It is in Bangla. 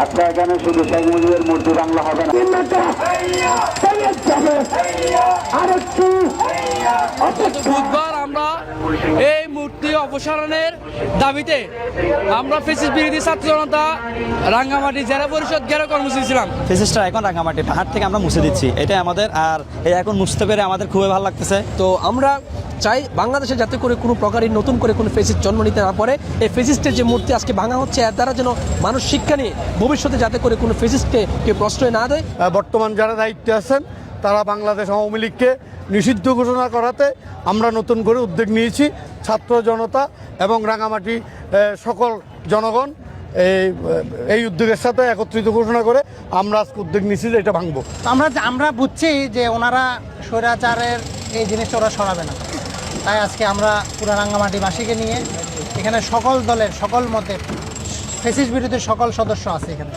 আপনার এখানে শুধু শেখ মুজিবের মূর্তি বাংলা হবে না, বুধবার আমরা এই মূর্তি অপসারণের দাবিতে আমরা ফ্যাসিস্ট বিরোধী ছাত্র জনতা রাঙ্গামাটি জেলা পরিষদ ঘেরাও কর্মসূচি ছিলাম। ফ্যাসিস্টরা এখন রাঙ্গামাটি পাহাড় থেকে আমরা মুছে দিচ্ছি, এটাই আমাদের। আর এই এখন মুছতে পেরে আমাদের খুবই ভালো লাগতেছে। তো আমরা চাই বাংলাদেশে যাতে করে কোনো প্রকারই নতুন করে কোনো ফেসিস্ট জন্ম নিতে না পারে। এই ফেসিস্টের যে মূর্তি আজকে ভাঙা হচ্ছে এর দ্বারা যেন মানুষ শিক্ষা নিয়ে ভবিষ্যতে যাতে করে কোনো ফেসিস্টকে কেউ প্রশ্রয় না দেয়। বর্তমান যারা দায়িত্বে আছেন তারা বাংলাদেশ আওয়ামী লীগকে নিষিদ্ধ ঘোষণা করাতে আমরা নতুন করে উদ্যোগ নিয়েছি। ছাত্র জনতা এবং রাঙামাটি সকল জনগণ এই উদ্যোগের সাথে একত্রিত ঘোষণা করে আমরা আজকে উদ্যোগ নিয়েছি যে এটা ভাঙবো। আমরা বুঝছি যে ওনারা স্বৈরাচারের এই জিনিসটা ওরা সরাবে না, তাই আজকে আমরা পুরো রাঙ্গামাটিবাসীকে নিয়ে এখানে সকল দলের সকল মতে ফ্যাসিস্ট বিরোধী সকল সদস্য আছে এখানে।